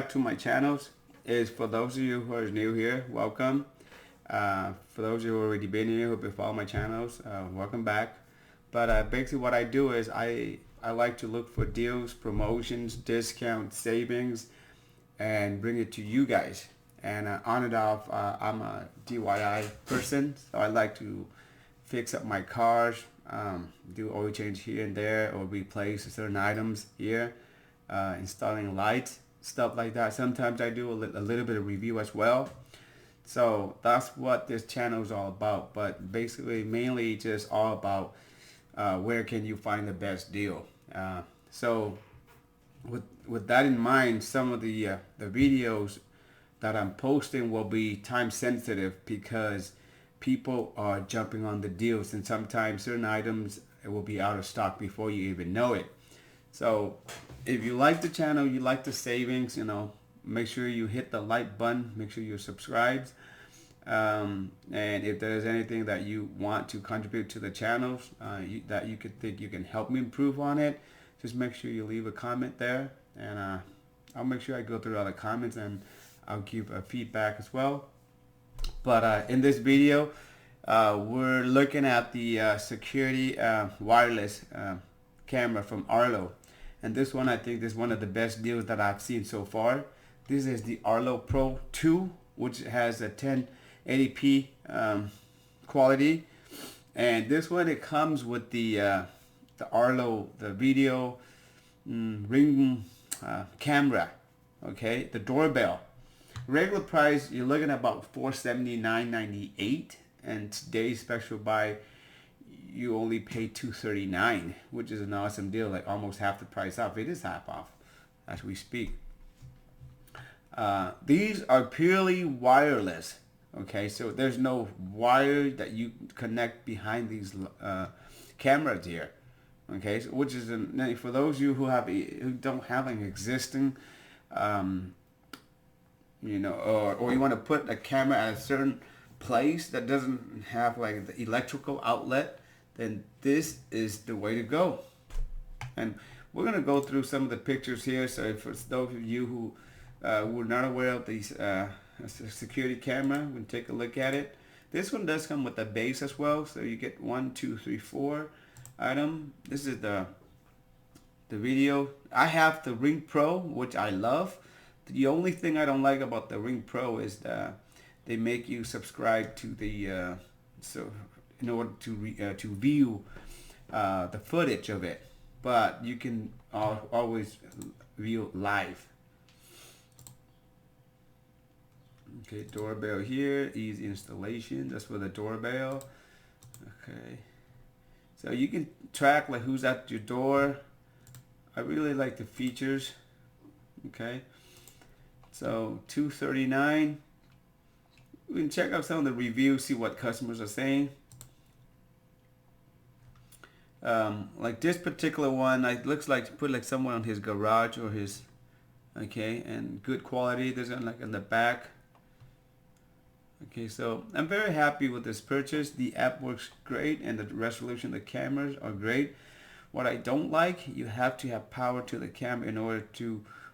back to my channels. Is for those of you who are new here, welcome. For those of you who already been here, who have been following my channels, welcome back. But basically what I do is I like to look for deals, promotions, discounts, savings, and bring it to you guys. And on and off, I'm a DIY person, so I like to fix up my cars, do oil change here and there, or replace certain items here, installing lights, stuff like that. Sometimes I do a little bit of review as well. So that's what this channel is all about. But basically, mainly just all about where can you find the best deal. So with that in mind, some of the videos that I'm posting will be time sensitive because people are jumping on the deals, and sometimes certain items it will be out of stock before you even know it. So if you like the channel, you like the savings, make sure you hit the like button, make sure you're subscribed. And if there's anything that you want to contribute to the channels, that you could think you can help me improve on it, just make sure you leave a comment there, and I'll make sure I go through all the comments and I'll give feedback as well. But in this video, we're looking at the security wireless camera from Arlo. And this one, I think, is one of the best deals that I've seen so far. This is the Arlo Pro 2, which has a 1080p quality. And this one, it comes with the Arlo, the video ring camera, okay, the doorbell. Regular price, you're looking at about $479.98, and today's special buy, you only pay $239, which is an awesome deal, like almost half the price off. It is half off as we speak. These are purely wireless, okay, so there's no wire that you connect behind these cameras here, okay, so which is for those of you who don't have an existing or you want to put a camera at a certain place that doesn't have like the electrical outlet, then this is the way to go. And we're going to go through some of the pictures here. So for those of you who were not aware of these security camera, we can take a look at it. This one does come with a base as well, so you get 1, 2, 3, 4 item. This is the video. I have the Ring Pro, which I love. The only thing I don't like about the Ring Pro is that they make you subscribe to the so in order to view the footage of it, but you can always view live. Okay, doorbell here, easy installation. That's for the doorbell. Okay, so you can track like who's at your door. I really like the features. Okay. So $239. We can check out some of the reviews, see what customers are saying. Like this particular one, it looks like to put like someone on his garage or his, okay, and good quality. There's like in the back. Okay, so I'm very happy with this purchase. The app works great, and the resolution of the cameras are great. What I don't like, you have to have power to the camera in order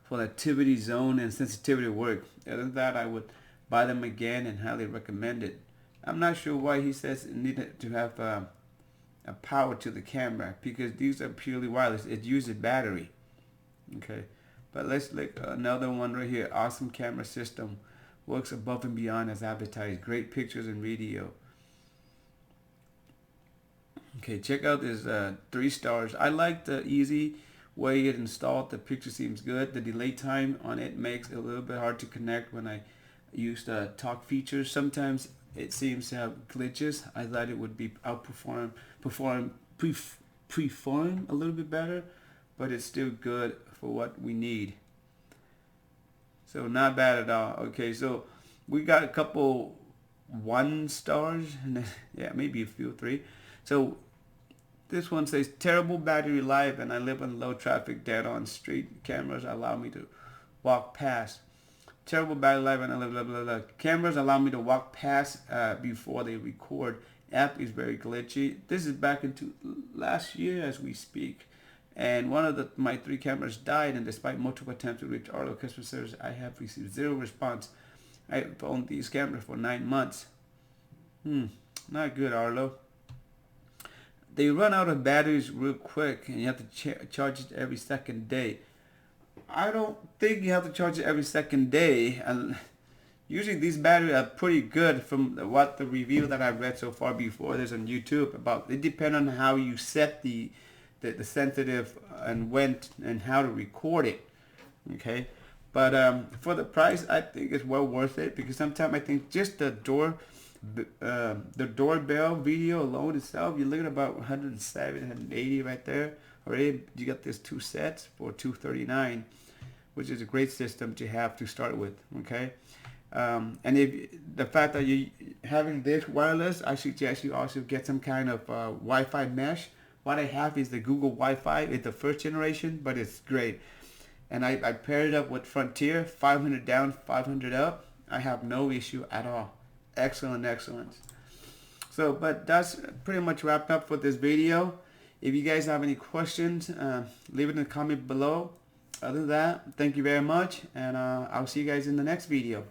for the activity zone and sensitivity work. Other than that, I would buy them again and highly recommend it. I'm not sure why he says it needed to have a power to the camera, because these are purely wireless. It uses battery. Okay, but let's look another one right here. Awesome camera system, works above and beyond as advertised. Great pictures and video. Okay, check out this 3 stars. I like the easy way it installed. The picture seems good. The delay time on it makes it a little bit hard to connect when I use the talk features. Sometimes it seems to have glitches. I thought it would be perform a little bit better, but it's still good for what we need. So not bad at all. Okay, so we got a couple 1 stars, and yeah, maybe a few 3. So this one says terrible battery life, and I live on low traffic, dead on street. Cameras allow me to walk past. Terrible battery life, and I live blah, blah, blah. Cameras allow me to walk past before they record. App is very glitchy. This is back into last year as we speak, And one of my 3 cameras died, and despite multiple attempts to reach Arlo customer service, I have received 0 response. I've owned these cameras for 9 months. Not good, Arlo. They run out of batteries real quick, and you have to charge it every second day. I don't think you have to charge it every second day. And usually these batteries are pretty good from what the review that I've read so far before this on YouTube about. It depends on how you set the sensitive and when and how to record it. Okay, but for the price, I think it's well worth it, because sometimes I think just the doorbell video alone itself, you're looking at about 170, 180 right there. Already you got this 2 sets for $239, which is a great system to have to start with. Okay, and if the fact that you having this wireless, I suggest you also get some kind of Wi-Fi mesh. What I have is the Google Wi-Fi. It's the first generation, but it's great. And I paired it up with Frontier, 500 down, 500 up. I have no issue at all. Excellent. So, but that's pretty much wrapped up for this video. If you guys have any questions, leave it in the comment below. Other than that, thank you very much, and I'll see you guys in the next video.